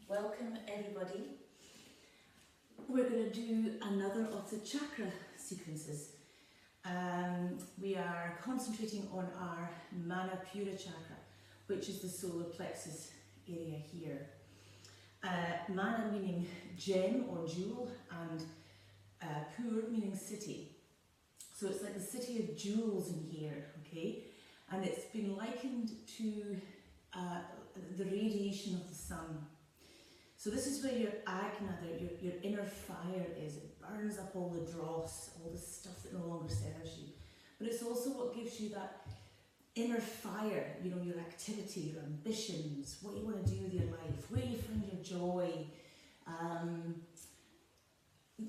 Welcome everybody. We're going to do another of the chakra sequences. We are concentrating on our Manipura Chakra, which is the solar plexus area here. Mana meaning gem or jewel, and Pur meaning city. So it's like the city of jewels in here, okay? And it's been likened to the radiation of the sun. So this is where your agna, your inner fire is. It burns up all the dross, all the stuff that no longer serves you. But it's also what gives you that inner fire, you know, your activity, your ambitions, what you want to do with your life, where you find your joy,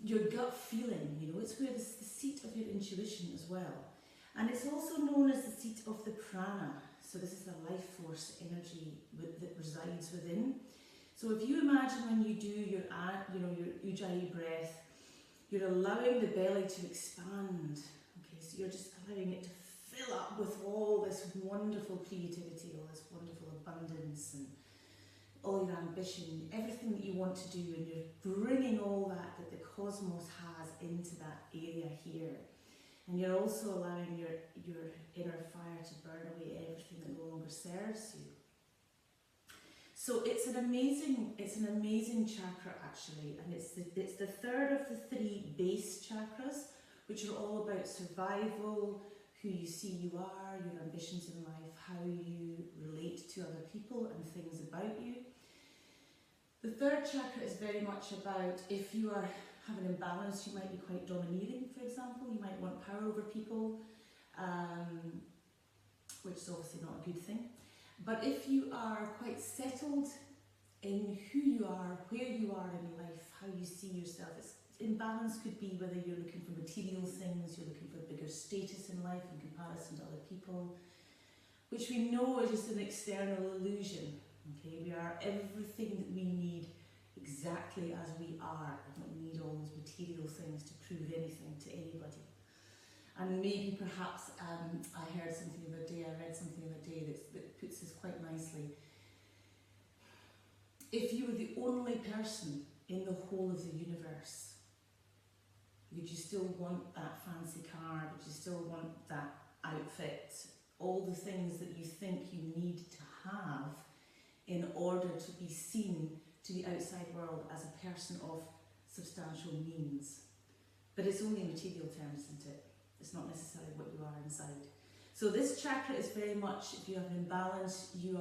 your gut feeling, you know, it's where the seat of your intuition as well. And it's also known as the seat of the prana. So this is the life force energy that resides within. So if you imagine when you do your ujjayi breath, you're allowing the belly to expand. Okay, so you're just allowing it to fill up with all this wonderful creativity, all this wonderful abundance, and all your ambition, everything that you want to do, and you're bringing all that the cosmos has into that area here. And you're also allowing your inner fire to burn away everything that no longer serves you. So it's an amazing chakra actually, and it's the third of the three base chakras, which are all about survival, who you see you are, your ambitions in life, how you relate to other people and things about you. The third chakra is very much about if you have an imbalance, you might be quite domineering, for example. You might want power over people, which is obviously not a good thing. But if you are quite settled in who you are, where you are in life, how you see yourself, imbalance could be whether you're looking for material things, you're looking for bigger status in life in comparison to other people, which we know is just an external illusion. Okay, we are everything that we need exactly as we are. We don't need all those material things to prove anything to anybody. And maybe perhaps I heard something the other day, I read something the other day that puts this quite nicely. If you were the only person in the whole of the universe, would you still want that fancy car? Would you still want that outfit? All the things that you think you need to have in order to be seen to the outside world as a person of substantial means. But it's only in material terms, isn't it? It's not necessarily what you are inside. So this chakra is very much, if you have an imbalance, you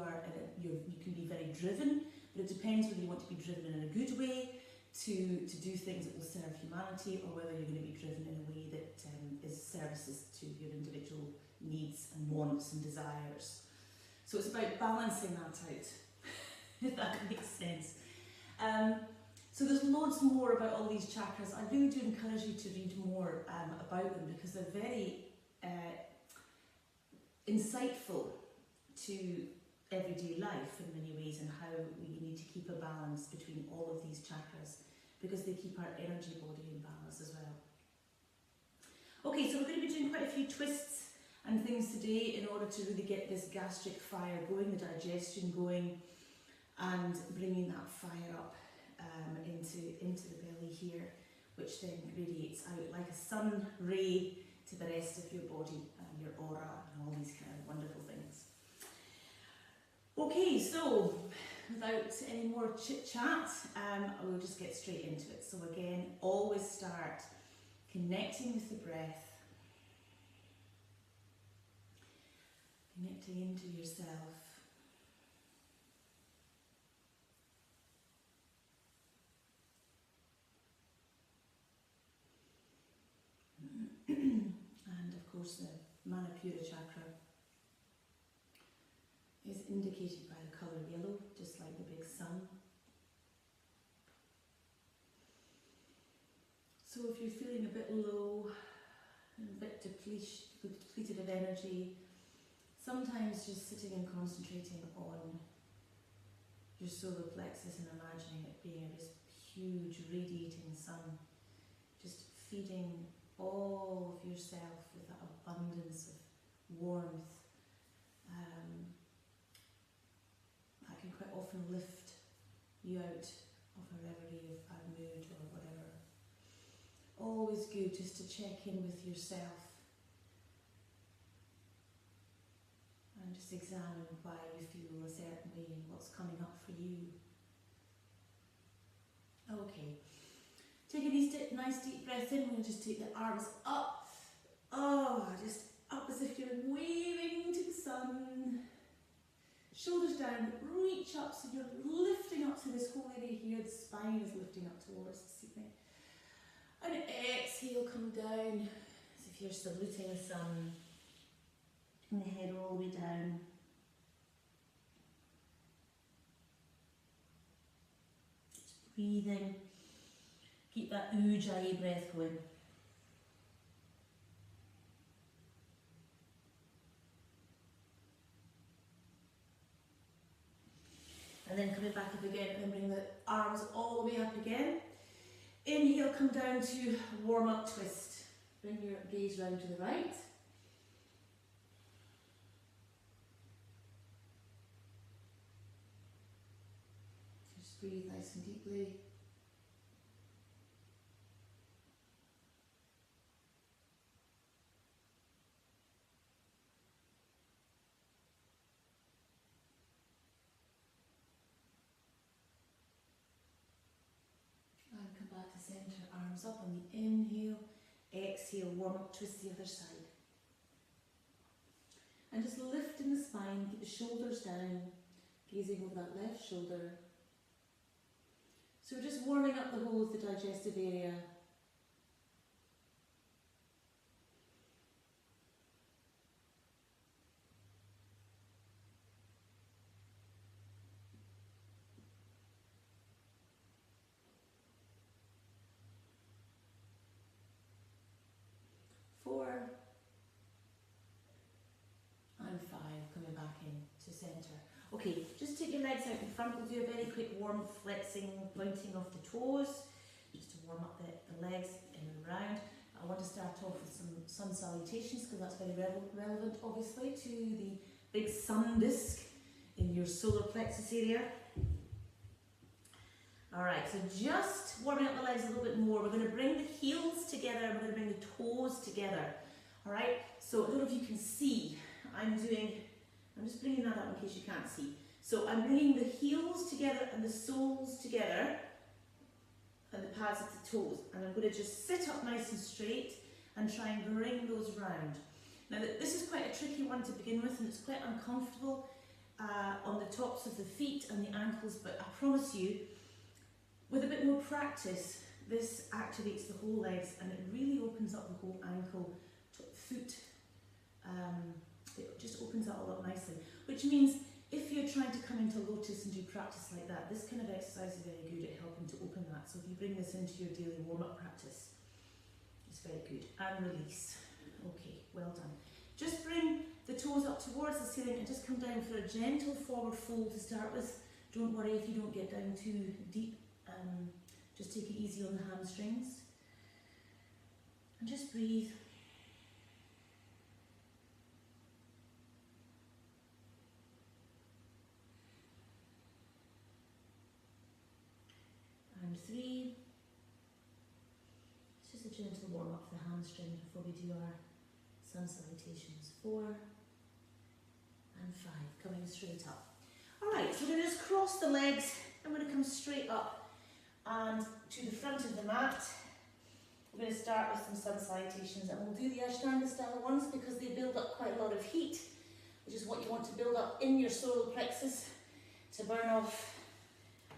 can be very driven, but it depends whether you want to be driven in a good way to do things that will serve humanity, or whether you're going to be driven in a way that is services to your individual needs and wants and desires. So it's about balancing that out, if that makes sense. So there's loads more about all these chakras. I really do encourage you to read more about them, because they're very insightful to everyday life in many ways, and how we need to keep a balance between all of these chakras, because they keep our energy body in balance as well. Okay, so we're going to be doing quite a few twists and things today in order to really get this gastric fire going, the digestion going, and bringing that fire up into the belly here, which then radiates out like a sun ray to the rest of your body and your aura and all these kind of wonderful things. Okay, so without any more chit chat, we'll just get straight into it. So again, always start connecting with the breath, connecting into yourself. And of course the Manipura Chakra is indicated by the colour yellow, just like the big sun. So if you're feeling a bit low, a bit depleted of energy, sometimes just sitting and concentrating on your solar plexus and imagining it being this huge radiating sun, just feeding all of yourself with that abundance of warmth, that can quite often lift you out of a reverie of bad mood or whatever. Always good just to check in with yourself and just examine why you feel a certain way and what's coming up for you. Okay, take a nice deep breath in. We're going to just take the arms up. Oh, just up as if you're waving to the sun. Shoulders down, reach up so you're lifting up to this whole area here. The spine is lifting up towards the ceiling. And exhale, come down as if you're saluting the sun. And the head all the way down. Just breathing. Keep that ujjayi breath going. And then coming back up again and then bring the arms all the way up again. Inhale, come down to warm up twist. Bring your gaze round to the right. Just breathe nice and deeply. Back to centre, arms up on the inhale, exhale, warm up, twist the other side. And just lifting the spine, keep the shoulders down, gazing over that left shoulder. So we're just warming up the whole of the digestive area. Okay, just take your legs out in front. We'll do a very quick warm flexing, pointing of the toes, just to warm up the legs in and round. I want to start off with some sun salutations because that's very relevant, obviously, to the big sun disc in your solar plexus area. Alright, so just warming up the legs a little bit more. We're going to bring the heels together and we're going to bring the toes together. Alright, so I don't know if you can see, I'm just bringing that up in case you can't see. So I'm bringing the heels together and the soles together and the pads of the toes. And I'm going to just sit up nice and straight and try and bring those round. Now this is quite a tricky one to begin with and it's quite uncomfortable on the tops of the feet and the ankles, but I promise you, with a bit more practice, this activates the whole legs and it really opens up the whole ankle, foot. It just opens that all up nicely, which means if you're trying to come into lotus and do practice like that, this kind of exercise is very good at helping to open that. So if you bring this into your daily warm-up practice, it's very good. And release. Okay, well done. Just bring the toes up towards the ceiling and just come down for a gentle forward fold to start with. Don't worry if you don't get down too deep. Just take it easy on the hamstrings. And just breathe. And 3. It's just a gentle warm up for the hamstring before we do our sun salutations. 4 and 5, coming straight up. Alright, so we're going to just cross the legs and we're going to come straight up and to the front of the mat. We're going to start with some sun salutations and we'll do the Ashtanga style ones because they build up quite a lot of heat, which is what you want to build up in your solar plexus to burn off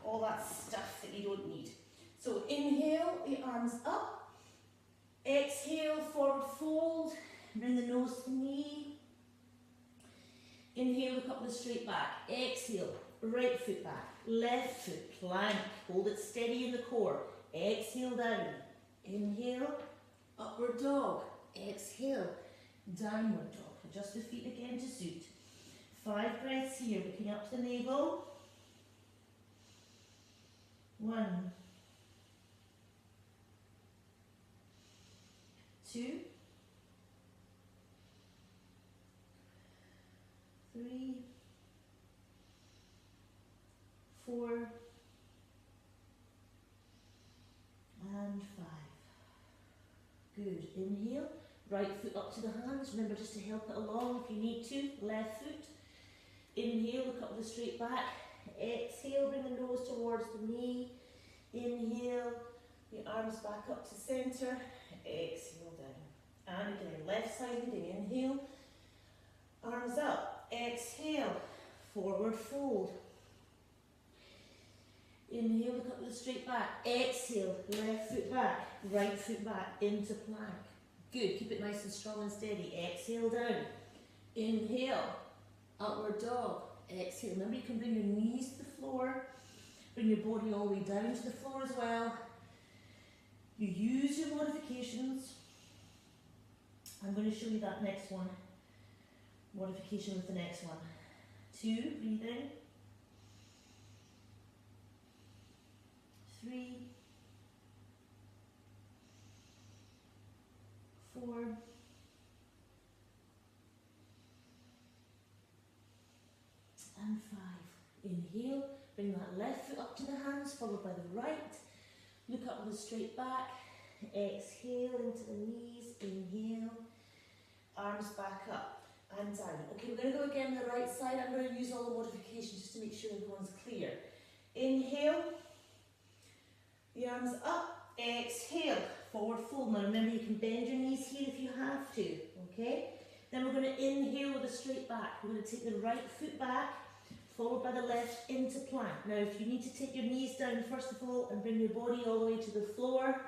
all that stuff that you don't need. So inhale, the arms up. Exhale, forward fold. Bring the nose to the knee. Inhale, look up with a straight back. Exhale, right foot back. Left foot, plank. Hold it steady in the core. Exhale down. Inhale, upward dog. Exhale, downward dog. Adjust the feet again to suit. 5 breaths here, looking up to the navel. 1, 2, 3, 4, Good. Inhale. Right foot up to the hands. Remember just to help it along if you need to. Left foot. Inhale, look up with a straight back. Exhale, bring the nose towards the knee. Inhale, your arms back up to centre. Exhale down. And again, left side leading. Inhale, arms up. Exhale, forward fold. Inhale, look up with a straight back. Exhale, left foot back, right foot back into plank. Good, keep it nice and strong and steady. Exhale down. Inhale, upward dog. Exhale. Remember you can bring your knees to the floor. Bring your body all the way down to the floor as well. You use your modifications. I'm going to show you that next one. Modification with the next one. 2, breathe in. 3, 4, and 5. Inhale, bring that left foot up to the hands, followed by the right. Look up with a straight back. Exhale into the knees. Inhale, arms back up and down. Okay, we're going to go again the right side. I'm going to use all the modifications just to make sure everyone's clear. Inhale, the arms up. Exhale, forward fold. Now remember you can bend your knees here if you have to, okay? Then we're going to inhale with a straight back. We're going to take the right foot back, followed by the left into plank. Now if you need to take your knees down first of all and bring your body all the way to the floor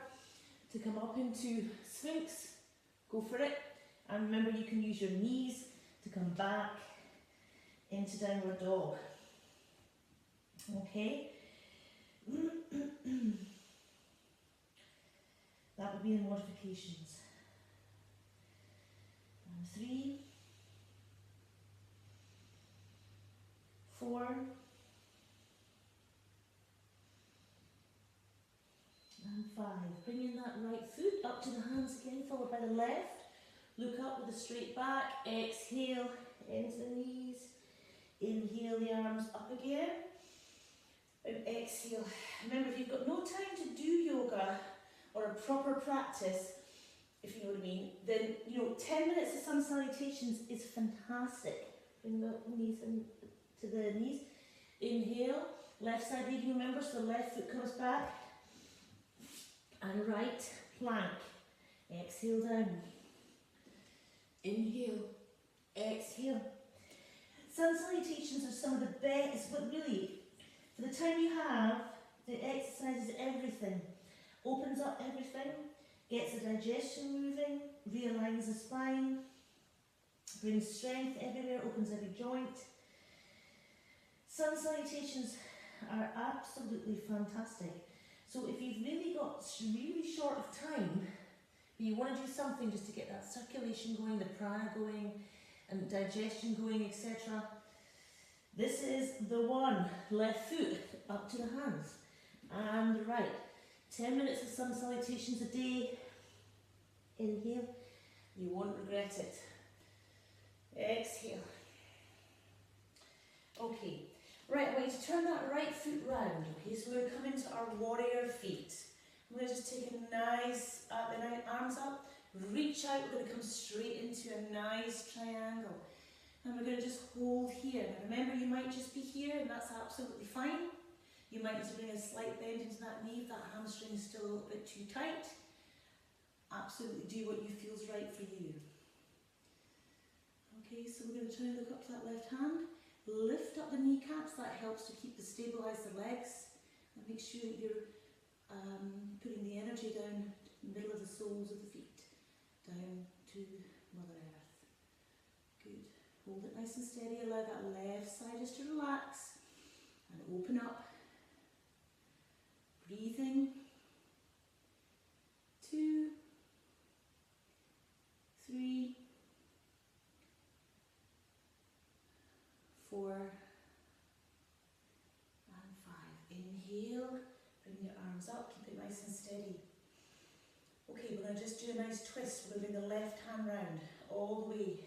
to come up into Sphinx, go for it. And remember you can use your knees to come back into downward dog. Okay? That would be the modifications. 3, 4, and 5. Bringing that right foot up to the hands again, followed by the left. Look up with a straight back. Exhale into the knees. Inhale the arms up again. And exhale. Remember, if you've got no time to do yoga or a proper practice, if you know what I mean, then 10 minutes of sun salutations is fantastic. Bring the knees to the knees. Inhale, left side leading, remember, so the left foot comes back. And right plank. Exhale down. Inhale, exhale. Sun salutations are some of the best, but really, for the time you have, the exercise is everything. Opens up everything, gets the digestion moving, realigns the spine, brings strength everywhere, opens every joint. Sun salutations are absolutely fantastic. So if you've really got really short of time, but you want to do something just to get that circulation going, the prana going, and digestion going, etc., this is the one. Left foot up to the hands, and the right. 10 minutes of sun salutations a day. Inhale, you won't regret it. Exhale. Okay, right, I want you to turn that right foot round, okay, so we're going to come into our warrior feet. I'm going to just take a nice, the arms up, reach out, we're going to come straight into a nice triangle. And we're going to just hold here. Now remember, you might just be here, and that's absolutely fine. You might need to bring a slight bend into that knee if that hamstring is still a little bit too tight. Absolutely do what you feels right for you. Okay, so we're going to try and look up to that left hand. Lift up the kneecaps, that helps to stabilise the legs. And make sure that you're putting the energy down in the middle of the soles of the feet. Down to Mother Earth. Good. Hold it nice and steady, allow that left side just to relax. And open up. Breathing. 2, 3, 4, and 5. Inhale, bring your arms up, keep it nice and steady. Okay, we're going to just do a nice twist. We're going to bring the left hand round, all the way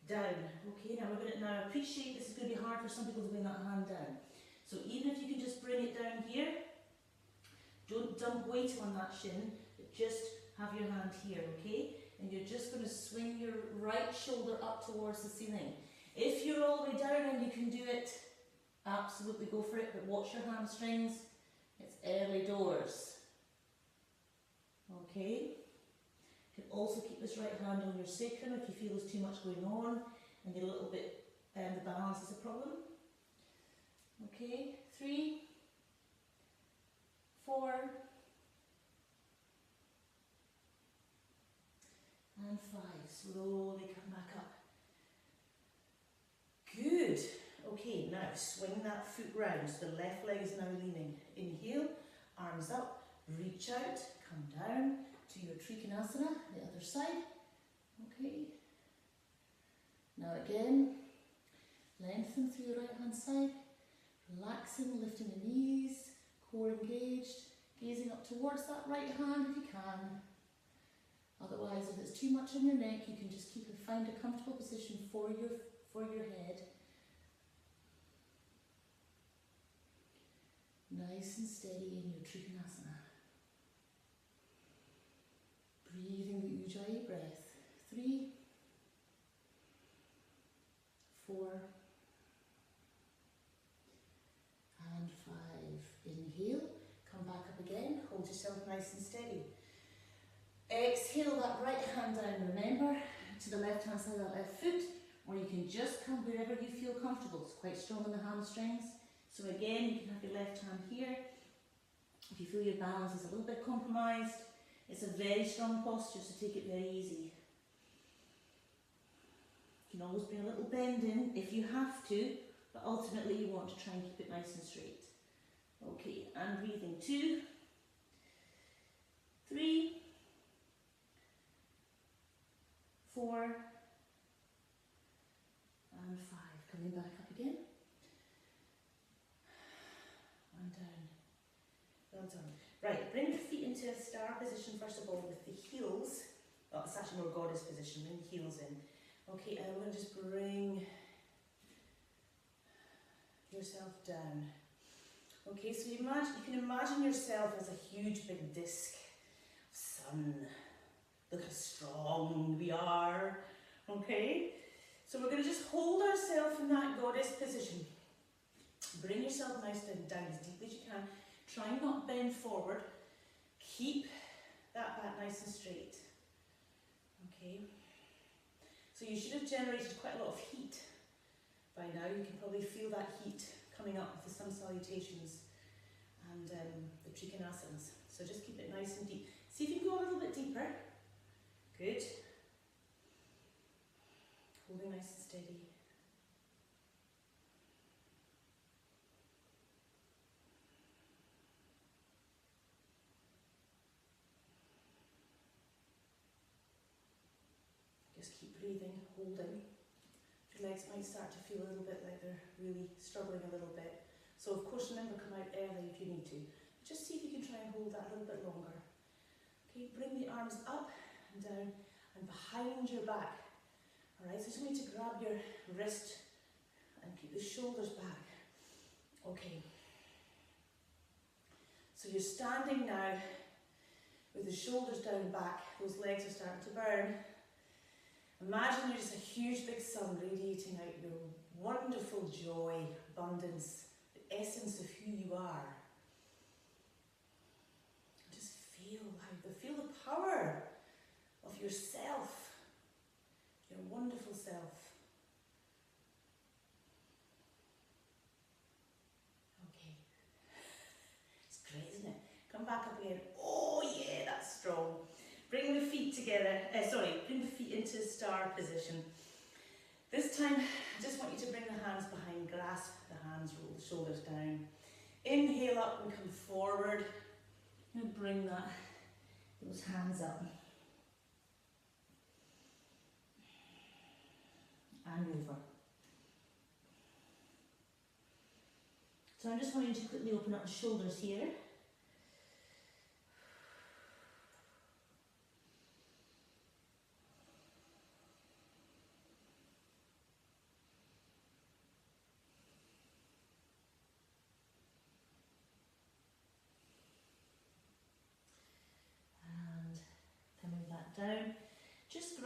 down. Okay, now we're going to, now appreciate this is going to be hard for some people to bring that hand down. So even if you can just bring it down here, don't dump weight on that shin, but just have your hand here, okay? And you're just going to swing your right shoulder up towards the ceiling. If you're all the way down and you can do it, absolutely go for it, but watch your hamstrings. It's early doors. Okay? You can also keep this right hand on your sacrum if you feel there's too much going on and you're a little bit, the balance is a problem. Okay, 3, 4, and 5. Slowly come back up. Good. Okay, now swing that foot round. So the left leg is now leaning. Inhale, arms up, reach out, come down to your Trikonasana, the other side. Okay. Now again, lengthen through the right hand side, relaxing, lifting the knees, core engaged, gazing up towards that right hand if you can. Otherwise, if it's too much on your neck, you can just find a comfortable position for your head. Nice and steady in your Trikonasana. Breathing the Ujjayi breath. 3, 4, and 5. Inhale, come back up again, hold yourself nice and steady. Exhale that right hand down, remember, to the left hand side of that left foot, or you can just come wherever you feel comfortable. It's quite strong in the hamstrings. So again, you can have your left hand here. If you feel your balance is a little bit compromised, it's a very strong posture, so take it very easy. You can always bring a little bend in if you have to, but ultimately you want to try and keep it nice and straight. Okay, and breathing 2, 3, 4, and 5. Coming back up again. And down. Well done. Right, bring your feet into a star position first of all with the heels. Well, it's actually more goddess position, bring the heels in. Okay, and I'm going to just bring yourself down. Okay, so you can imagine yourself as a huge big disc of sun. Look how strong we are. Okay, so we're going to just hold ourselves in that goddess position. Bring yourself nice down as deeply as you can. Try and not bend forward. Keep that back nice and straight. Okay. So you should have generated quite a lot of heat by now. You can probably feel that heat coming up with the sun salutations and the Trikonasanas. So just keep it nice and deep. See if you can go a little bit deeper. Good. Holding nice and steady. Just keep breathing, holding. Your legs might start to feel a little bit like they're really struggling a little bit. So of course remember, come out early if you need to. Just see if you can try and hold that a little bit longer. Okay, bring the arms up and down and behind your back. Alright, so just need to grab your wrist and keep the shoulders back. Okay. So you're standing now with the shoulders down back. Those legs are starting to burn. Imagine you're just a huge big sun radiating out your wonderful joy, abundance, the essence of who you are. Just feel the power of yourself, your wonderful self. Okay. It's great, isn't it? Come back up again. Oh yeah, that's strong. Bring the feet together, bring the feet into star position. This time, I just want you to bring the hands behind, grasp the hands, roll the shoulders down. Inhale up and come forward. And bring those hands up. And over. So I'm just wanting to quickly open up the shoulders here.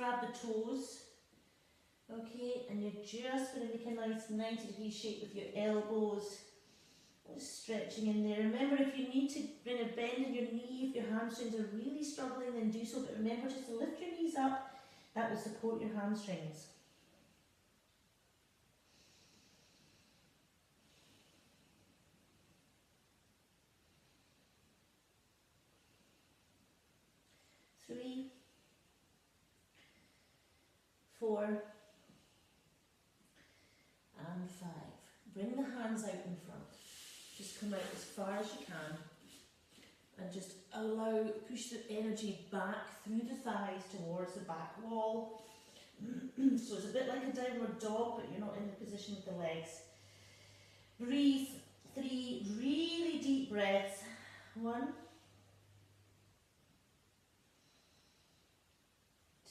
grab the toes. Okay, and you're just going to make a nice 90-degree shape with your elbows. Just stretching in there. Remember, if you need to bring a bend in your knee, if your hamstrings are really struggling, then do so. But remember just to lift your knees up. That will support your hamstrings. Three, 4, and 5. Bring the hands out in front. Just come out as far as you can. And just push the energy back through the thighs towards the back wall. So it's a bit like a downward dog, but you're not in the position with the legs. Breathe 3 really deep breaths. 1,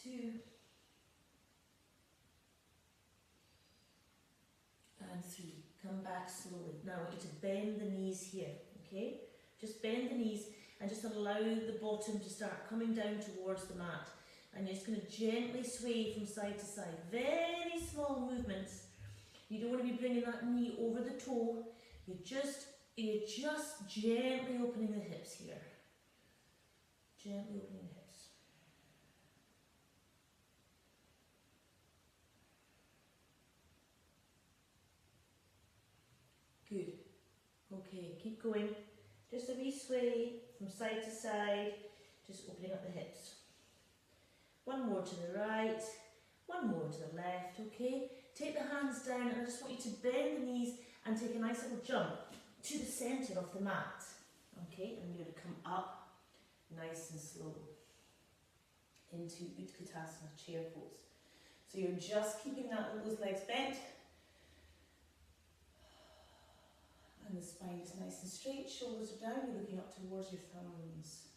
2, and 3. Come back slowly. Now I want you to bend the knees here, okay? Just bend the knees and just allow the bottom to start coming down towards the mat. And you're just going to gently sway from side to side. Very small movements. You don't want to be bringing that knee over the toe. You're just gently opening the hips here. Gently opening the hips. Good. Okay, keep going. Just a wee sway from side to side, just opening up the hips. One more to the right, one more to the left, okay? Take the hands down and I just want you to bend the knees and take a nice little jump to the centre of the mat, okay? And you're going to come up nice and slow into Utkatasana, chair pose. So you're just keeping those legs bent. And the spine is nice and straight, shoulders are down, you're looking up towards your thumbs.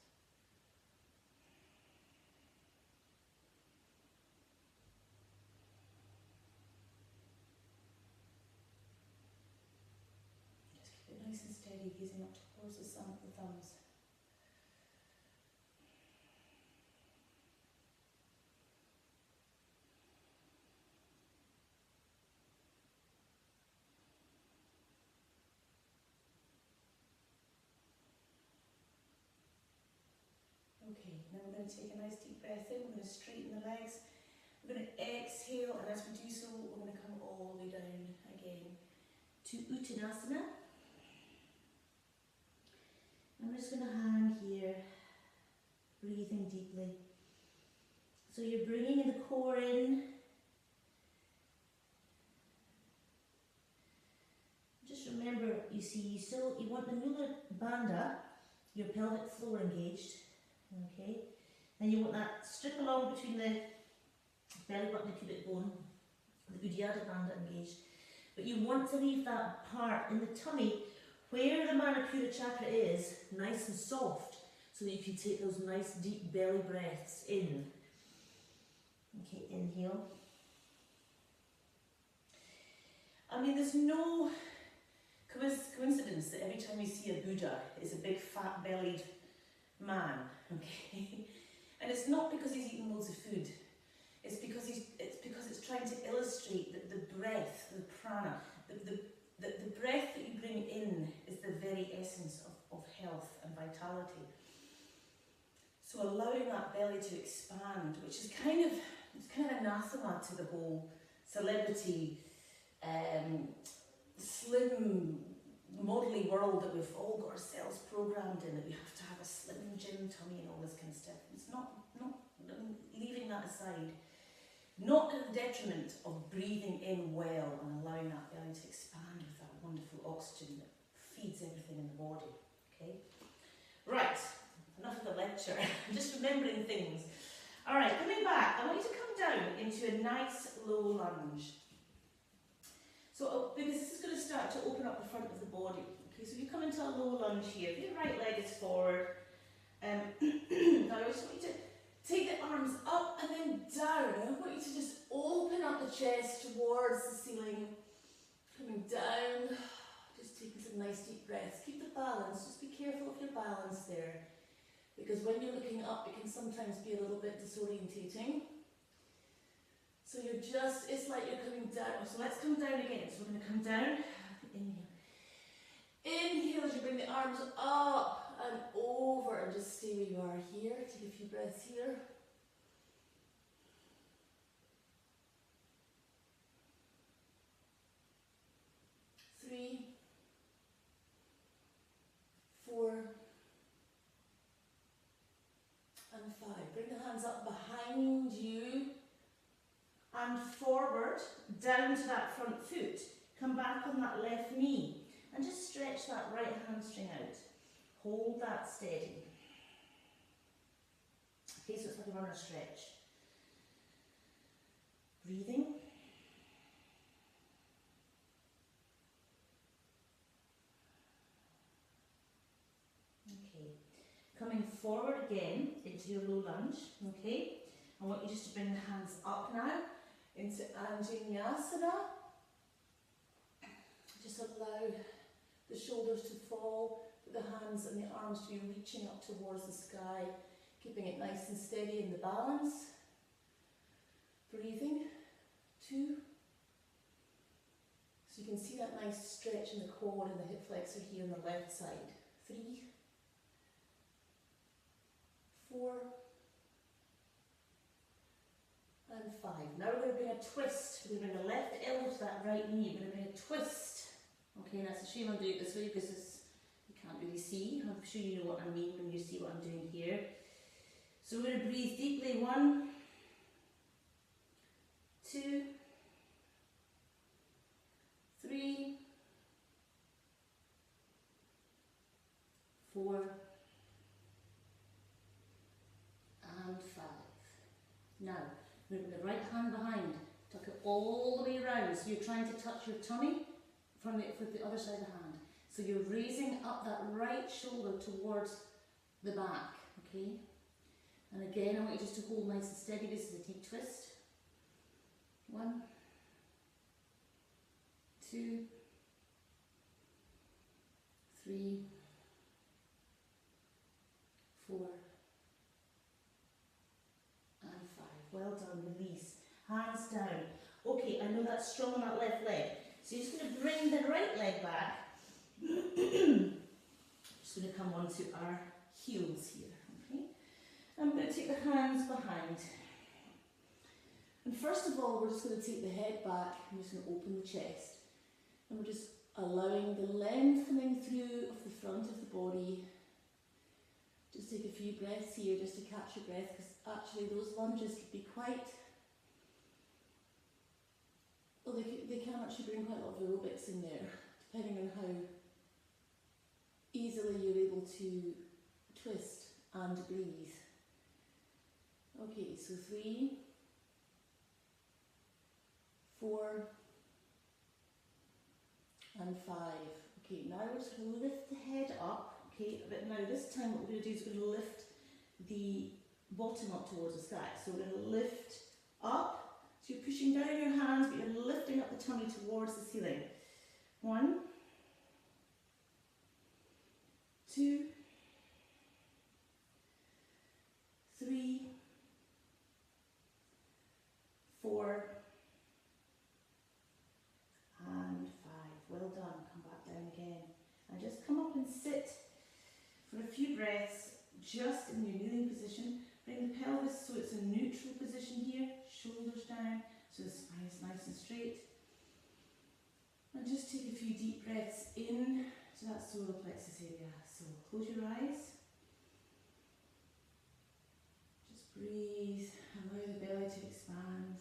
Just keep it nice and steady, gazing up towards the thumbs. Okay, now we're going to take a nice deep breath in, we're going to straighten the legs, we're going to exhale, and as we do so, we're going to come all the way down again to Uttanasana. I'm just going to hang here, breathing deeply. So you're bringing the core in. Just remember, you want the Mula Bandha, your pelvic floor engaged. Okay, and you want that strip along between the belly button and pubic bone, the Uddiyana Bandha engaged, but you want to leave that part in the tummy where the Manipura Chakra is nice and soft, so that you can take those nice deep belly breaths in. Okay, inhale. I mean, there's no coincidence that every time you see a Buddha, it's a big fat bellied man, okay? And it's not because he's eating loads of food. It's because it's trying to illustrate that the breath, the prana, the breath that you bring in is the very essence of health and vitality. So allowing that belly to expand, which is kind of anathema to the whole celebrity, slim, modelly world that we've all got ourselves programmed in, that we have to have a slim gym tummy and all this kind of stuff. It's not leaving that aside, not at the detriment of breathing in well and allowing that belly to expand with that wonderful oxygen that feeds everything in the body. Okay, right, enough of the lecture. I'm just remembering things. All right, coming back, I want you to come down into a nice low lunge. So, because this is going to start to open up the front of the body. Okay, so you come into a low lunge here. Your right leg is forward. Now I just want you to take the arms up and then down. I want you to just open up the chest towards the ceiling. Coming down. Just taking some nice deep breaths. Keep the balance. Just be careful of your balance there. Because when you're looking up, it can sometimes be a little bit disorientating. So you're just, it's like you're coming down. So let's come down again. So we're going to come down. Inhale. Inhale as you bring the arms up and over and just stay where you are here. Take a few breaths here. Three, 4, and 5. Bring the hands up behind you and forward down to that front foot. Come back on that left knee and just stretch that right hamstring out. Hold that steady. Okay, so it's like a runner stretch. Breathing. Okay, coming forward again into your low lunge, okay? I want you just to bring the hands up now into Anjaneyasana. Just allow the shoulders to fall, the hands and the arms to be reaching up towards the sky, keeping it nice and steady in the balance. Breathing. 2. So you can see that nice stretch in the core and the hip flexor here on the left side. 3, 4, and 5. Now we're going to bring a twist. We're going to bring the left elbow to that right knee. We're going to bring a twist. Okay, and that's a shame I'm doing it this way because you can't really see. I'm sure you know what I mean when you see what I'm doing here. So we're going to breathe deeply. 1, 2, 3, 4, and 5. Now, we're going to put the right hand behind, tuck it all the way around. So you're trying to touch your tummy with the other side of the hand. So you're raising up that right shoulder towards the back, okay? And again, I want you just to hold nice and steady. This is a deep twist. 1, 2, 3, 4, and 5. Well done, release. Hands down. Okay, I know that's strong on that left leg. So you're just going to bring the right leg back. Just going to come onto our heels here, okay? I'm going to take the hands behind. And first of all, we're just going to take the head back. I'm just going to open the chest. And we're just allowing the lengthening through of the front of the body. Just take a few breaths here just to catch your breath, because actually those lunges could be quite, well, they can actually bring quite a lot of aerobics in there, depending on how easily you're able to twist and breathe. Okay, so 3, 4, and 5. Okay, now we're just going to lift the head up. Okay, but now this time what we're going to do is we're going to lift the bottom up towards the sky. So we're going to lift up. So you're pushing down your hands, but you're lifting up the tummy towards the ceiling. 1, 2, 3, 4, and 5. Well done. Come back down again. And just come up and sit for a few breaths, just in your kneeling position. Bring the pelvis so it's a neutral position here, shoulders down, so the spine is nice and straight. And just take a few deep breaths in to that solar plexus area. So close your eyes. Just breathe, allow the belly to expand.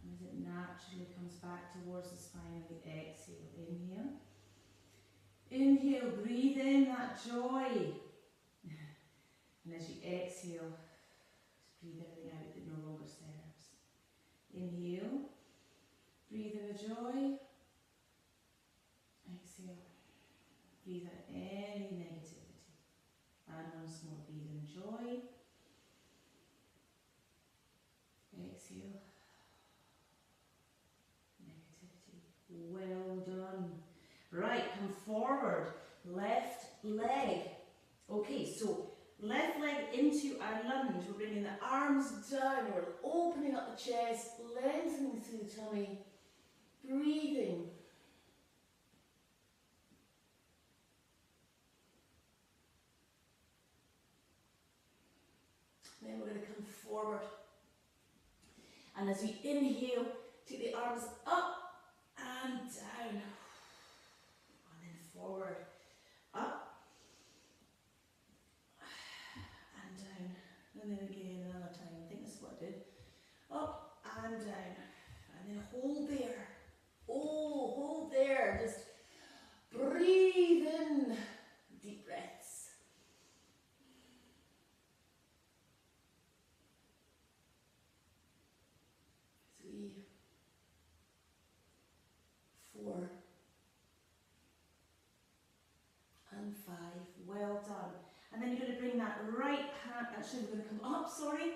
And as it naturally comes back towards the spine on the exhale, inhale. Inhale, breathe in that joy. And as you exhale, just breathe everything out that no longer serves. Inhale, breathe in the joy. Exhale, breathe out any negativity. And once more, breathe in joy. Exhale, negativity. Well done. Right, come forward, left leg. Okay, so Left leg into our lunge. We're bringing the arms down. We're opening up the chest, lengthening through the tummy, breathing. Then we're going to come forward. And as we inhale, take the arms up and down. And then forward, up and down. And then again another time. I think this is what I did. Up and down. And then hold there. Oh, hold there. Just breathe in. Deep breaths. 3, 4, and 5. Well done. And then you're going to bring that right hand, actually we're going to come up, sorry.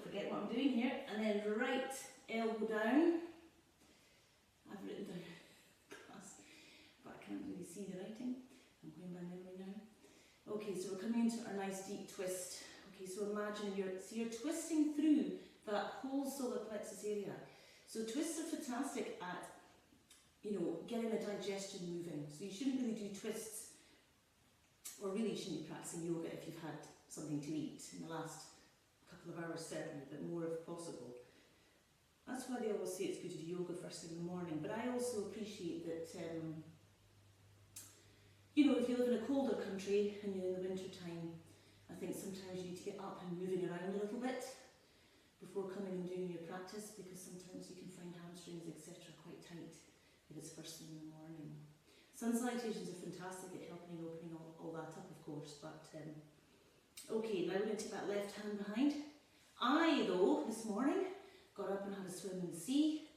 Forget what I'm doing here. And then right elbow down. I've written down class, but I can't really see the writing. I'm going by memory now. Okay, so we're coming into our nice deep twist. Okay, so imagine you're twisting through that whole solar plexus area. So twists are fantastic at, getting the digestion moving. So you shouldn't really do twists, or really you shouldn't be practicing yoga if you've had something to eat in the last couple of hours certainly, but more if possible. That's why they always say it's good to do yoga first thing in the morning. But I also appreciate that, if you live in a colder country and you're in the winter time, I think sometimes you need to get up and moving around a little bit before coming and doing your practice, because sometimes you can find hamstrings, etc. quite tight if it's first thing in the morning. Sun salutations are fantastic at helping opening all that up, of course, but okay, now we're going to take that left hand behind. I, though, this morning, got up and had a swim in the sea,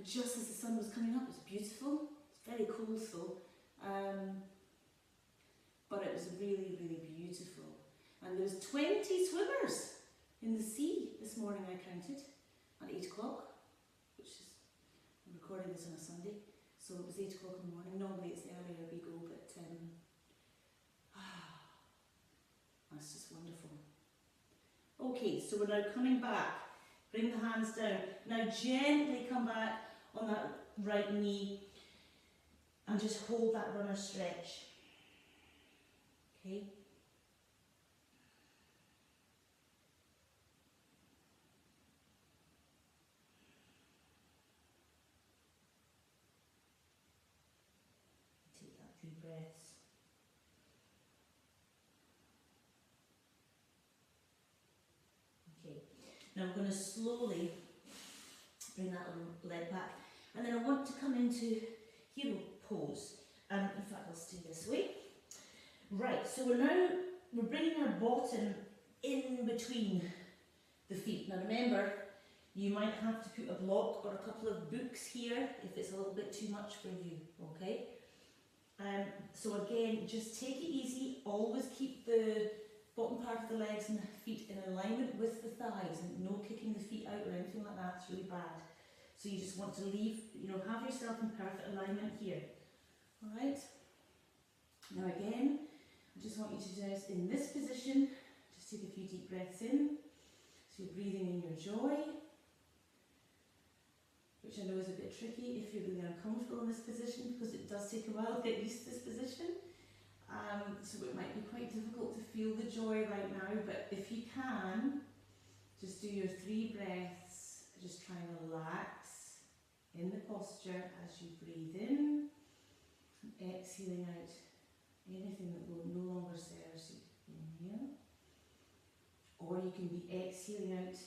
just as the sun was coming up. It was beautiful. It's very cold though, but it was really, really beautiful. And there was 20 swimmers in the sea this morning, I counted, at 8 o'clock, which is, I'm recording this on a Sunday, so it was 8 o'clock in the morning. Normally it's earlier we go, but that's just wonderful. Okay, so we're now coming back. Bring the hands down. Now gently come back on that right knee and just hold that runner stretch. Okay. Take that few breaths. Okay. Now we're going to slowly bring that leg back, and then I want to come into hero pose. In fact, I'll stay this way. Right, so we're bringing our bottom in between the feet. Now remember, you might have to put a block or a couple of books here if it's a little bit too much for you, okay? So again, just take it easy. Always keep the bottom part of the legs and the feet in alignment with the thighs, and no kicking the feet out or anything like that. It's really bad. So you just want to leave, have yourself in perfect alignment here. Alright? Now again, I just want you to just, in this position, just take a few deep breaths in. So you're breathing in your joy, which I know is a bit tricky if you're really uncomfortable in this position, because it does take a while to get used to this position. So it might be quite difficult to feel the joy right now, but if you can, just do your 3 breaths. Just try and relax in the posture as you breathe in, and exhaling out anything that will no longer serve you. Inhale. Or you can be exhaling out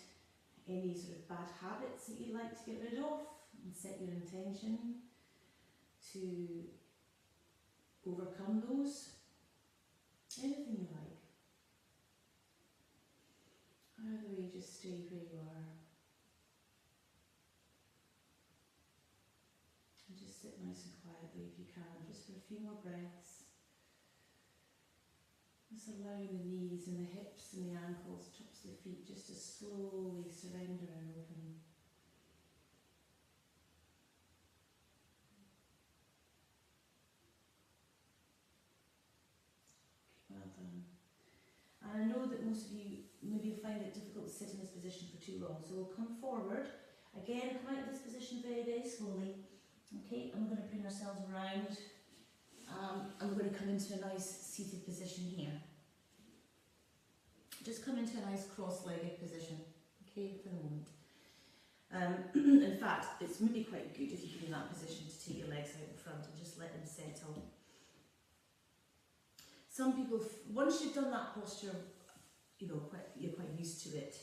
any sort of bad habits that you'd like to get rid of, and set your intention to overcome those. Anything you like. Either way, just stay where you are. And just sit nice and quietly if you can, just for a few more breaths. Just allowing the knees and the hips and the ankles, tops of the feet, just to slowly surrender and open. Well And I know that most of you maybe find it difficult to sit in this position for too long, so we'll come forward. Again, come out of this position very, very slowly. Okay, and we're going to bring ourselves around. And we're going to come into a nice seated position here. Just come into a nice cross-legged position, okay, for the moment. In fact, it's maybe quite good if you can in that position to take your legs out in front and just let them settle. Some people, once you've done that posture, you know, you're quite used to it.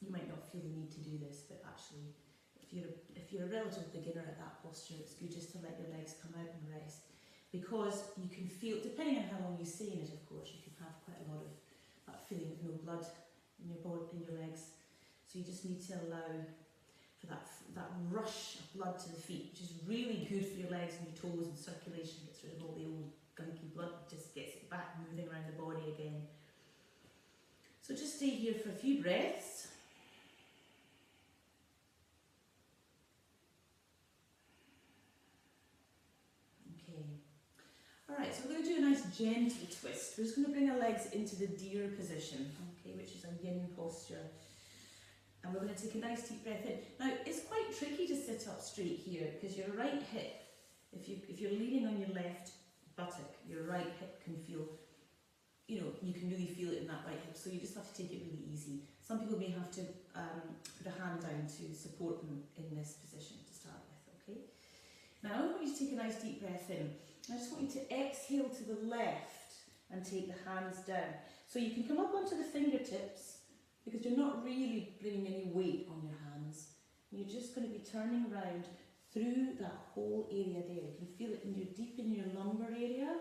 You might not feel the need to do this, but actually, if you're a relative beginner at that posture, it's good just to let your legs come out and rest, because you can feel, depending on how long you stay in it, of course, you can have quite a lot of that feeling of no blood in your body, in your legs. So you just need to allow for that rush of blood to the feet, which is really good for your legs and your toes, and circulation gets rid of all the old gunky blood, just gets it back moving around the body again. So just stay here for a few breaths. Okay. Alright, so we're going to do a nice gentle twist. We're just going to bring our legs into the deer position, okay, which is a yin posture. And we're going to take a nice deep breath in. Now, it's quite tricky to sit up straight here, because your right hip, if you're leaning on your left buttock, your right hip can feel, you know, you can really feel it in that right hip, so you just have to take it really easy. Some people may have to put a hand down to support them in this position to start with, okay? Now, I want you to take a nice deep breath in. I just want you to exhale to the left and take the hands down. So you can come up onto the fingertips, because you're not really bringing any weight on your hands. You're just going to be turning around through that whole area there. You can feel it deep in your lumbar area.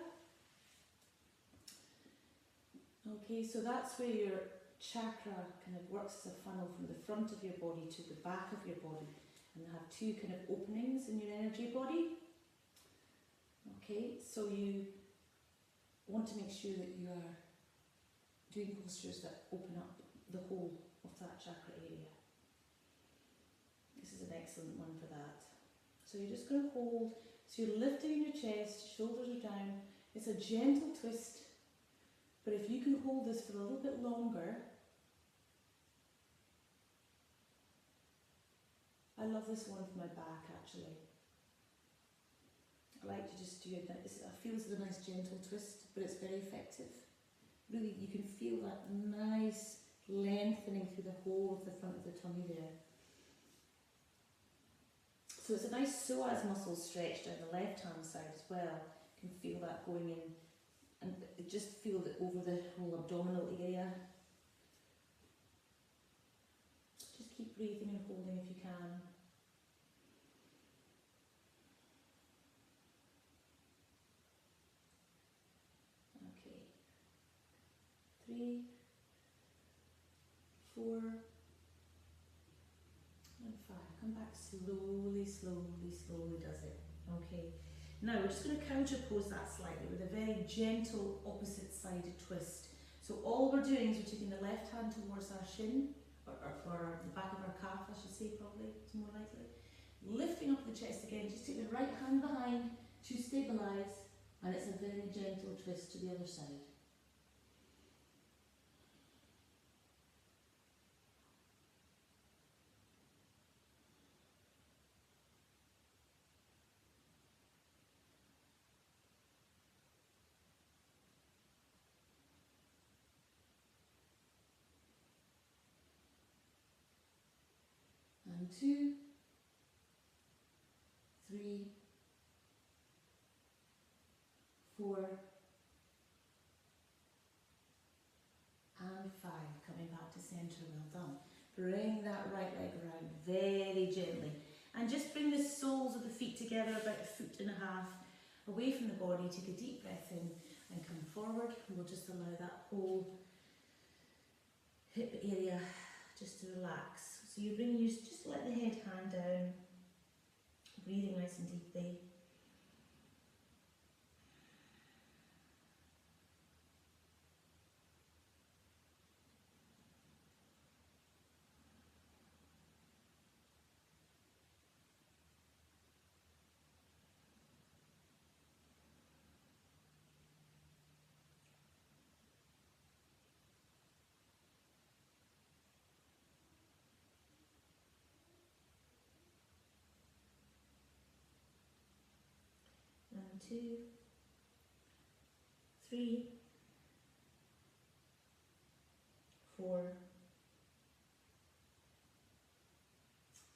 Okay, so that's where your chakra kind of works as a funnel from the front of your body to the back of your body. And you have two kind of openings in your energy body. Okay, so you want to make sure that you are doing postures that open up the whole of that chakra area. This is an excellent one for that. So you're just going to hold, so you're lifting your chest, shoulders are down. It's a gentle twist, but if you can hold this for a little bit longer, I love this one for my back actually. I like to just do it, it feels like a nice gentle twist, but it's very effective. Really, you can feel that nice lengthening through the whole of the front of the tummy there. So it's a nice psoas muscle stretch down the left hand side as well. You can feel that going in, and just feel that over the whole abdominal area. Just keep breathing and holding if you can. Okay. 3, 4, and 5. Come back slowly, slowly, slowly does it. Okay. Now we're just going to counterpose that slightly with a very gentle opposite-sided twist. So all we're doing is we're taking the left hand towards our shin, or the back of our calf, I should say, probably, it's more likely. Lifting up the chest again, just take the right hand behind to stabilise, and it's a very gentle twist to the other side. And 2, 3, 4, and 5. Coming back to centre, well done. Bring that right leg around very gently. And just bring the soles of the feet together about 1.5 feet away from the body. Take a deep breath in and come forward. And we'll just allow that whole hip area just to relax. So you're bringing just let the head hang down, breathing nice and deeply. 2, 3, 4,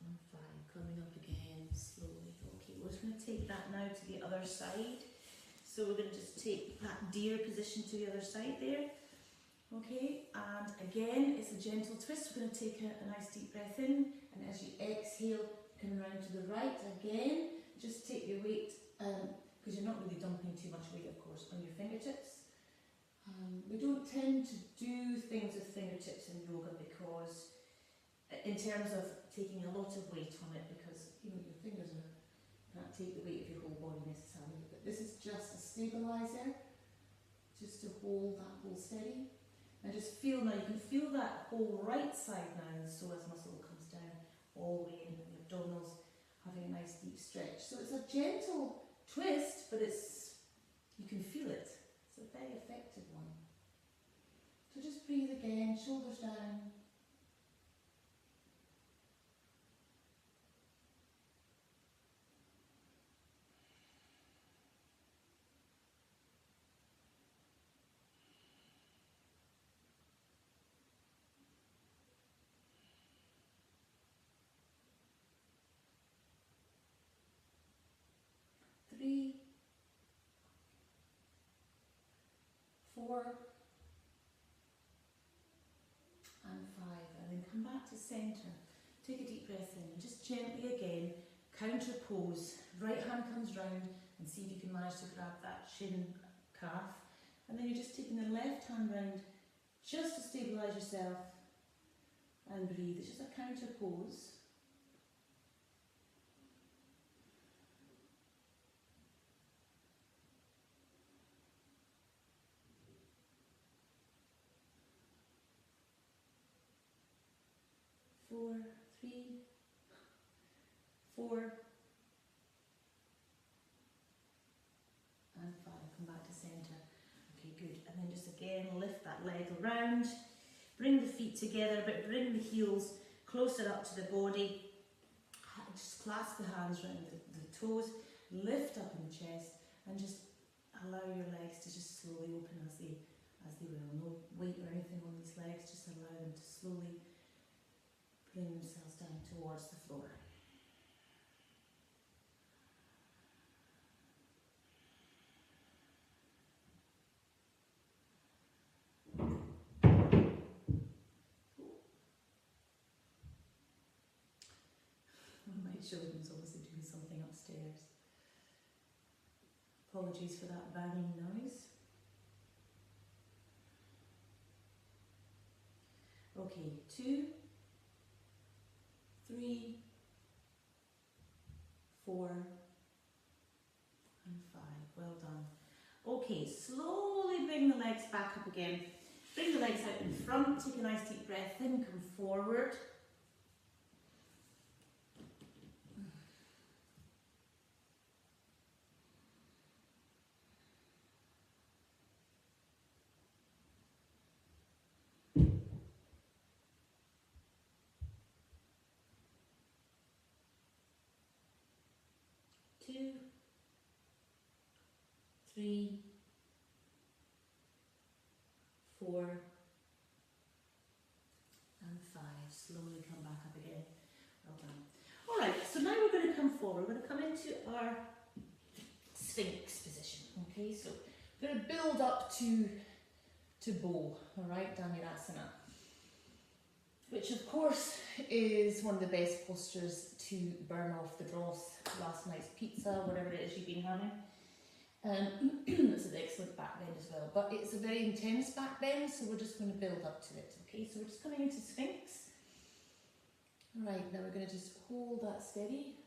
and 5. Coming up again slowly. Okay, we're just going to take that now to the other side. So we're going to just take that deer position to the other side there. Okay, and again, it's a gentle twist. We're going to take a nice deep breath in, and as you exhale, you can round to the right again. Just take your weight, because you're not really dumping too much weight, of course, on your fingertips. We don't tend to do things with fingertips in yoga because, in terms of taking a lot of weight on it, because you know your fingers can't take the weight of your whole body necessarily. But this is just a stabilizer, just to hold that whole steady. And just feel now, you can feel that whole right side now, and the psoas muscle comes down all the way in, and the abdominals having a nice deep stretch. So it's a gentle twist, but you can feel it. It's a very effective one. So just breathe again, shoulders down. Three, 4, and 5. And then come back to centre. Take a deep breath in and just gently again counter pose. Right hand comes round and see if you can manage to grab that shin calf. And then you're just taking the left hand round just to stabilise yourself and breathe. It's just a counter pose. Four, 3, 4, and 5. Come back to centre. Okay, good. And then just again lift that leg around. Bring the feet together, but bring the heels closer up to the body. Just clasp the hands around the toes. Lift up in the chest, and just allow your legs to just slowly open as they will. No weight or anything on these legs. Just allow them to slowly bring themselves down towards the floor. My children's obviously doing something upstairs. Apologies for that banging noise. Okay, 2, 3, 4, and 5. Well done. Okay, slowly bring the legs back up again. Bring the legs out in front. Take a nice deep breath in. Come forward. Two, 3, 4, and 5. Slowly come back up again. Well done. Alright, so now we're going to come forward. We're going to come into our Sphinx position. Okay, so we're going to build up to bow, alright, Dhanurasana. Which of course is one of the best postures to burn off the dross, last night's pizza, whatever it is you've been having. It's an excellent back bend as well, but it's a very intense back bend, so we're just going to build up to it. Okay, so we're just coming into Sphinx. Alright, now we're going to just hold that steady.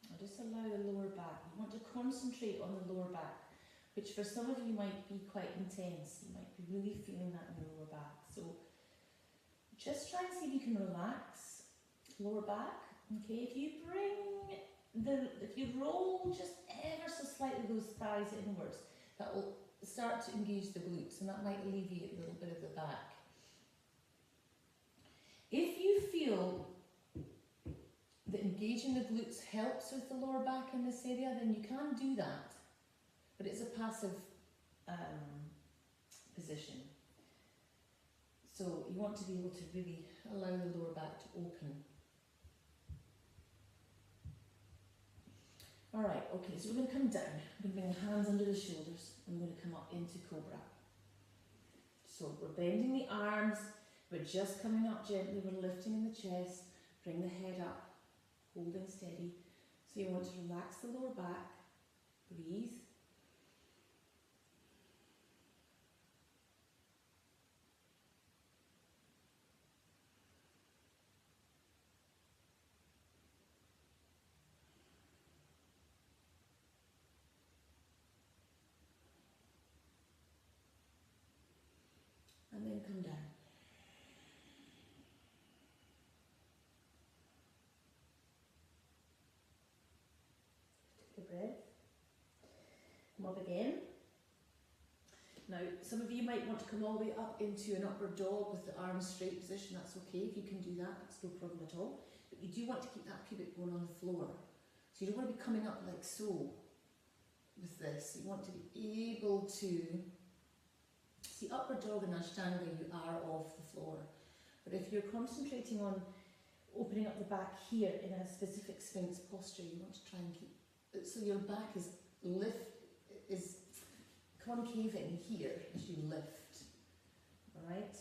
Now just allow the lower back. You want to concentrate on the lower back, which for some of you might be quite intense. You might be really feeling that in your lower back. So just try and see if you can relax lower back. Okay, if you roll just ever so slightly those thighs inwards, that will start to engage the glutes, and that might alleviate a little bit of the back. If you feel that engaging the glutes helps with the lower back in this area, then you can do that, but it's a passive position. So you want to be able to really allow the lower back to open. Alright, okay, so we're going to come down. We're going to bring the hands under the shoulders, and we're going to come up into Cobra. So we're bending the arms, we're just coming up gently, we're lifting in the chest, bring the head up, holding steady. So you want to relax the lower back, breathe. And then come down. Take a breath. Come up again. Now, some of you might want to come all the way up into an upward dog with the arms straight position. That's okay if you can do that, that's no problem at all. But you do want to keep that pubic bone on the floor. So you don't want to be coming up like so with this. You want to be able to see upward dog and Ashtanga, you are off the floor. But if you're concentrating on opening up the back here in a specific Sphinx posture, you want to try and keep it so your back is concaving here as you lift. Alright?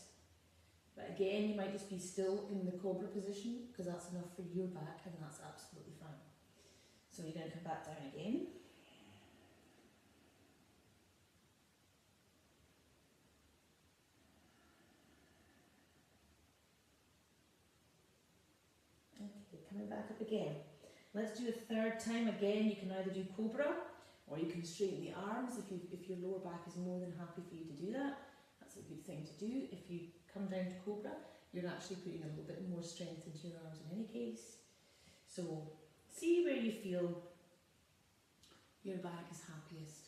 But again, you might just be still in the Cobra position because that's enough for your back, and that's absolutely fine. So you're going to come back down again. Coming back up again. Let's do a third time again. You can either do Cobra or you can straighten the arms if your lower back is more than happy for you to do that. That's a good thing to do. If you come down to Cobra, you're actually putting a little bit more strength into your arms in any case. So see where you feel your back is happiest.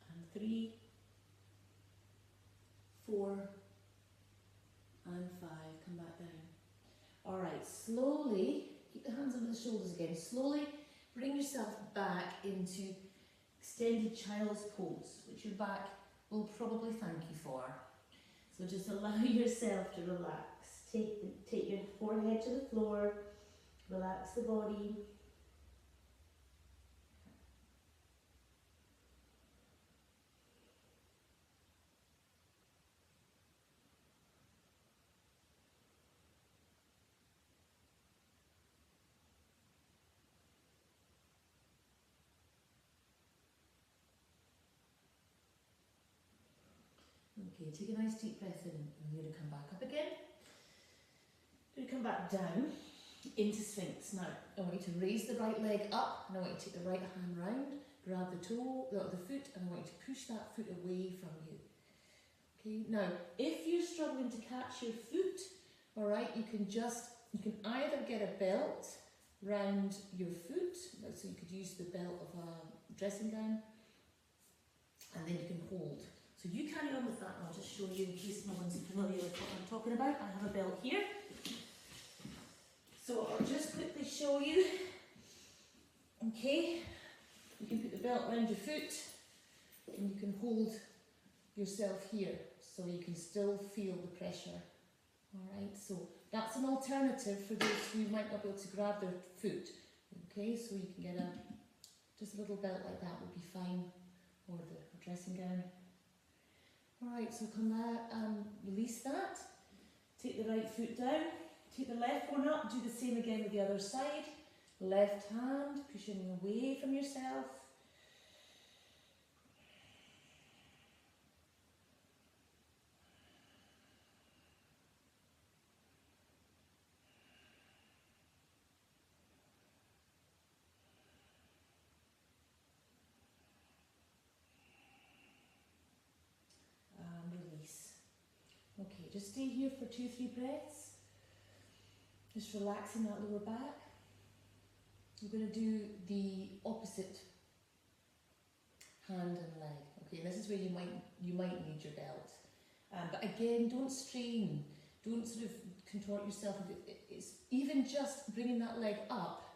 And 3, 4, and 5. Come back down. Alright, slowly, keep the hands under the shoulders again. Slowly bring yourself back into extended child's pose, which your back will probably thank you for. So just allow yourself to relax. Take your forehead to the floor, relax the body. Okay, take a nice deep breath in, and we're going to come back up again. We're going to come back down into Sphinx. Now, I want you to raise the right leg up, and I want you to take the right hand round, grab the toe, the foot, and I want you to push that foot away from you. Okay, now, if you're struggling to catch your foot, alright, you can either get a belt round your foot, so you could use the belt of a dressing gown, and then you can hold. So you carry on with that, and I'll just show you in case no one's familiar with what I'm talking about. I have a belt here. So I'll just quickly show you. Okay, you can put the belt around your foot, and you can hold yourself here, so you can still feel the pressure. Alright, so that's an alternative for those who might not be able to grab their foot. Okay, so you can get just a little belt like that would be fine, or the dressing gown. Alright, so come back and release that. Take the right foot down, take the left one up, do the same again with the other side. Left hand, pushing away from yourself. just stay here for 2-3 breaths. Just relaxing that lower back. We're going to do the opposite hand and leg. Okay, this is where you might need your belt. But again, don't strain. Don't sort of contort yourself. It's even just bringing that leg up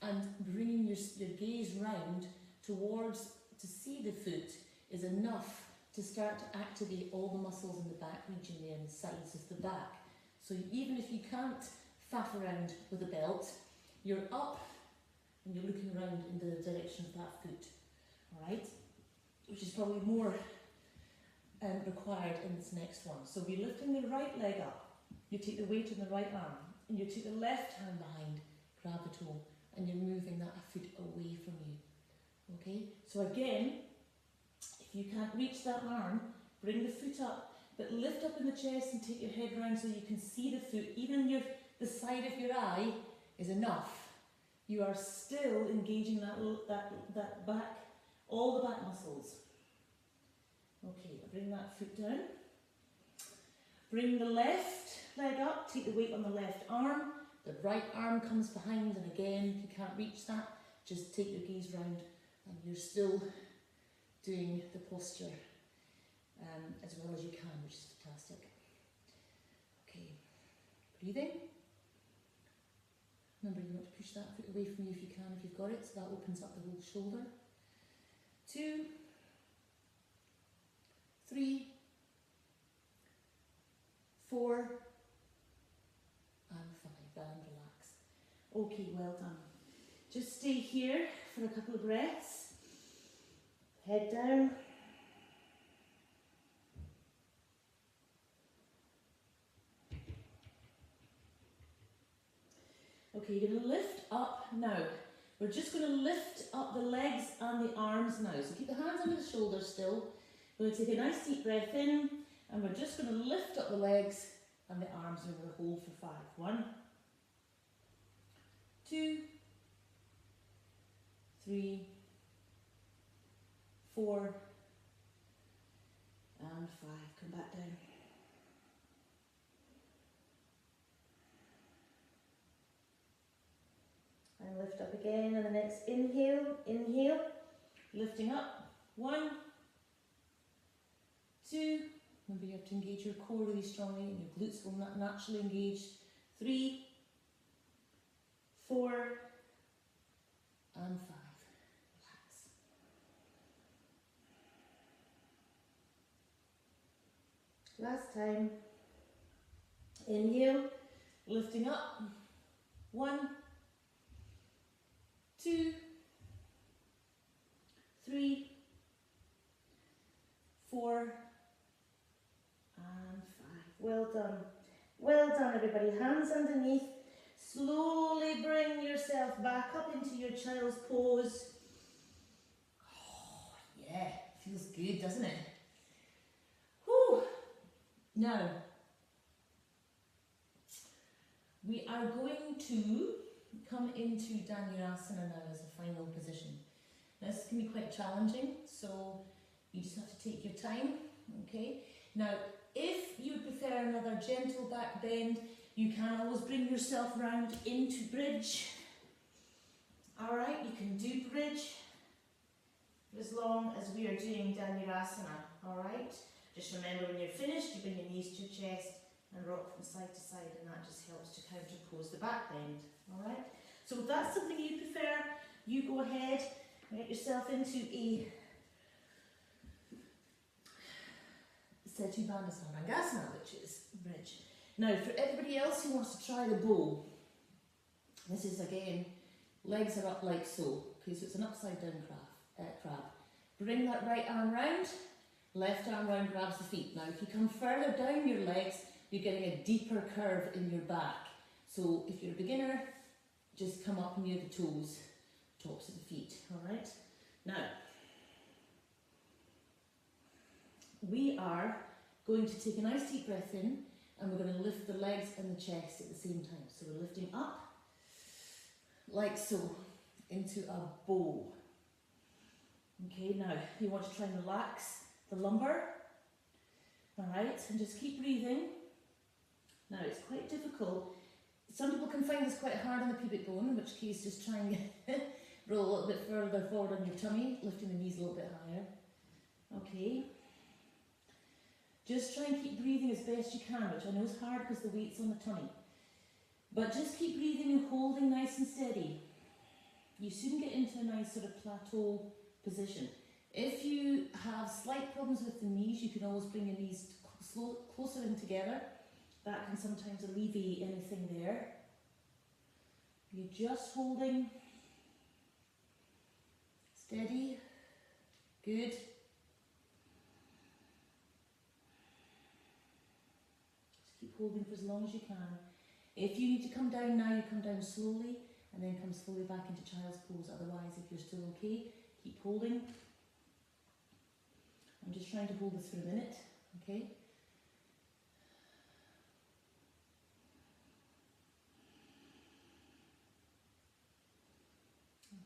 and bringing your gaze round towards to see the foot is enough to start to activate all the muscles in the back region there and the sides of the back. So even if you can't faff around with a belt, you're up and you're looking around in the direction of that foot. Alright? Which is probably more required in this next one. So we're lifting the right leg up. You take the weight on the right arm and you take the left hand behind, grab the toe, and you're moving that foot away from you. Okay? So again, if you can't reach that arm, bring the foot up, but lift up in the chest and take your head round so you can see the foot. Even the side of your eye is enough. You are still engaging that back, all the back muscles. Okay, bring that foot down. Bring the left leg up, take the weight on the left arm. The right arm comes behind, and again, if you can't reach that, just take your gaze round and you're still doing the posture as well as you can, which is fantastic. Okay, breathing. Remember, you want to push that foot away from you if you can, if you've got it, so that opens up the whole shoulder. 2, 3, 4, and 5, and relax. Okay, well done. Just stay here for a couple of breaths. Head down. Okay, you're going to lift up now. We're just going to lift up the legs and the arms now. So keep the hands under the shoulders still. We're going to take a nice deep breath in, and we're just going to lift up the legs and the arms, and we're going to hold for 5. 1, 2, 3, 4, and 5. Come back down. And lift up again, and the next inhale, lifting up. 1, 2, remember you have to engage your core really strongly, and your glutes will not naturally engage. 3, 4, and 5. Relax. Last time. Inhale, lifting up. 1, 2, 3, 4, and 5. Well done. Well done, everybody. Hands underneath. Slowly bring yourself back up into your child's pose. Oh, yeah. Feels good, doesn't it? Whew. Now, we are going to come into Dhanurasana now as a final position. This can be quite challenging, so you just have to take your time, okay? Now, if you prefer another gentle back bend, you can always bring yourself round into bridge. Alright, you can do bridge for as long as we are doing Dhanurasana, alright? Just remember, when you're finished, you bring your knees to your chest and rock from side to side, and that just helps to counterpose the back bend, alright? So if that's something you prefer, you go ahead and get yourself into a Setu Bandha Sarvangasana, which is bridge. Now, for everybody else who wants to try the bow, this is again, legs are up like so. Okay, so it's an upside down crab. Bring that right arm round, left arm round grabs the feet. Now, if you come further down your legs, you're getting a deeper curve in your back. So if you're a beginner, just come up near the toes, tops of the feet, alright? Now, we are going to take a nice deep breath in, and we're going to lift the legs and the chest at the same time. So we're lifting up, like so, into a bow. Okay, now you want to try and relax the lumbar, alright? And just keep breathing. Now it's quite difficult. Some people can find this quite hard on the pubic bone, in which case just try and roll a little bit further forward on your tummy, lifting the knees a little bit higher. Okay. Just try and keep breathing as best you can, which I know is hard because the weight's on the tummy. But just keep breathing and holding nice and steady. You soon get into a nice sort of plateau position. If you have slight problems with the knees, you can always bring your knees closer in together. That can sometimes alleviate anything there. You're just holding steady. Good. Just keep holding for as long as you can. If you need to come down now, you come down slowly and then come slowly back into child's pose. Otherwise, if you're still okay, keep holding. I'm just trying to hold this for a minute, okay?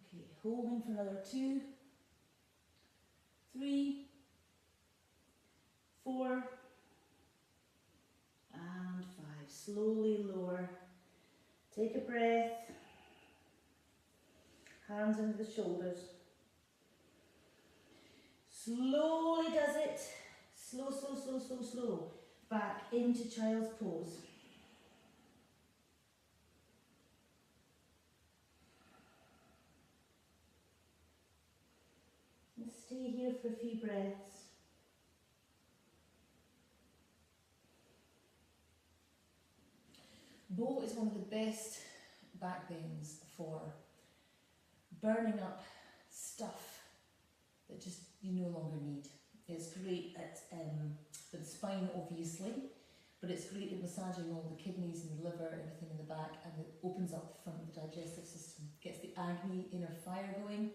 Okay, holding for another 2, 3, 4, and 5. Slowly lower. Take a breath. Hands under the shoulders. Slowly does it. Slow, slow, slow, slow, slow. Back into child's pose. And stay here for a few breaths. Bow is one of the best back bends for burning up stuff that just you no longer need. It's great at for the spine, obviously, but it's great at massaging all the kidneys and the liver, everything in the back, and it opens up the front of the digestive system, gets the Agni inner fire going.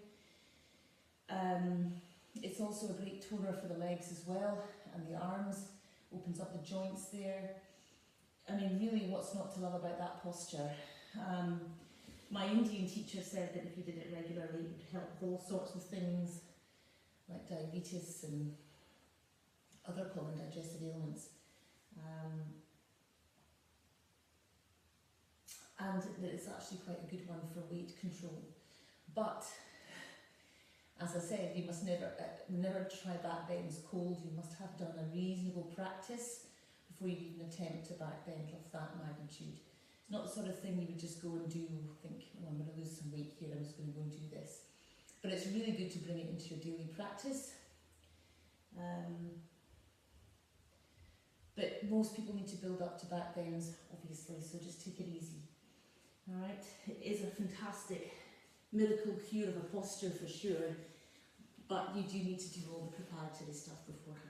It's also a great toner for the legs as well, and the arms, opens up the joints there. I mean, really, what's not to love about that posture? My Indian teacher said that if you did it regularly, it would help with all sorts of things like diabetes and other common digestive ailments. And that it's actually quite a good one for weight control. But, as I said, you must never try back bends cold. You must have done a reasonable practice before you even attempt to back bend of that magnitude. It's not the sort of thing you would just go and do, think, oh, I'm going to lose some weight here, I'm just going to go and do this. But it's really good to bring it into your daily practice. But most people need to build up to back bends, obviously, so just take it easy. Alright, it is a fantastic miracle cure of a posture for sure, but you do need to do all the preparatory stuff beforehand.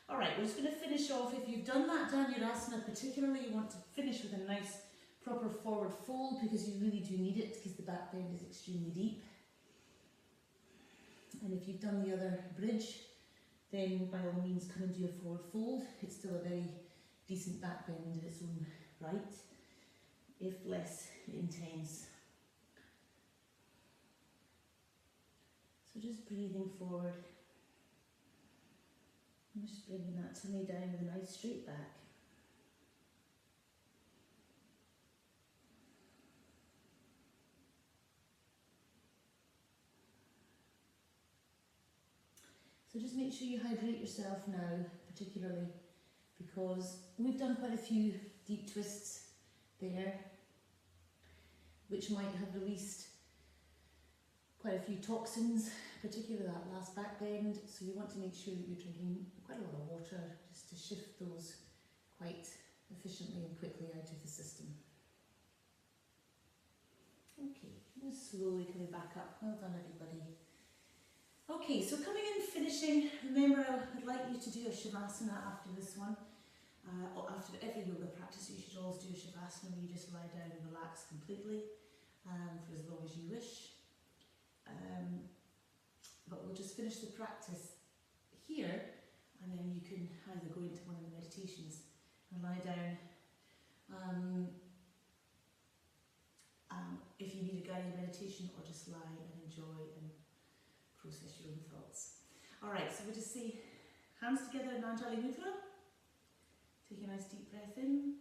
Alright, we're just going to finish off. If you've done that Dhanurasana, particularly you want to finish with a nice proper forward fold because you really do need it because the back bend is extremely deep. And if you've done the other bridge, then by all means come and do a forward fold. It's still a very decent back bend in its own right, if less intense. So just breathing forward. I'm just bringing that tummy down with a nice straight back. So just make sure you hydrate yourself now, particularly because we've done quite a few deep twists there, which might have released quite a few toxins, particularly that last back bend. So you want to make sure that you're drinking quite a lot of water just to shift those quite efficiently and quickly out of the system. Okay, and slowly coming back up. Well done, everybody. Okay, so coming in, finishing, remember I'd like you to do a Shavasana after this one. Or after every yoga practice you should always do a Shavasana where you just lie down and relax completely for as long as you wish. But we'll just finish the practice here and then you can either go into one of the meditations and lie down. If you need a guided meditation, or just lie and enjoy and process your own thoughts. Alright, so we'll just say hands together in Anjali Mudra. Take a nice deep breath in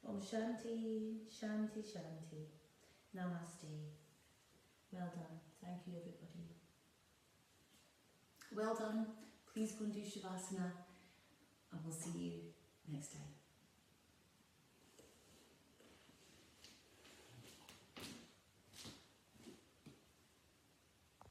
Om Shanti, Shanti, Shanti. Namaste. Well done. Thank you, everybody. Well done. Please go and do Shavasana, and we'll see you next time.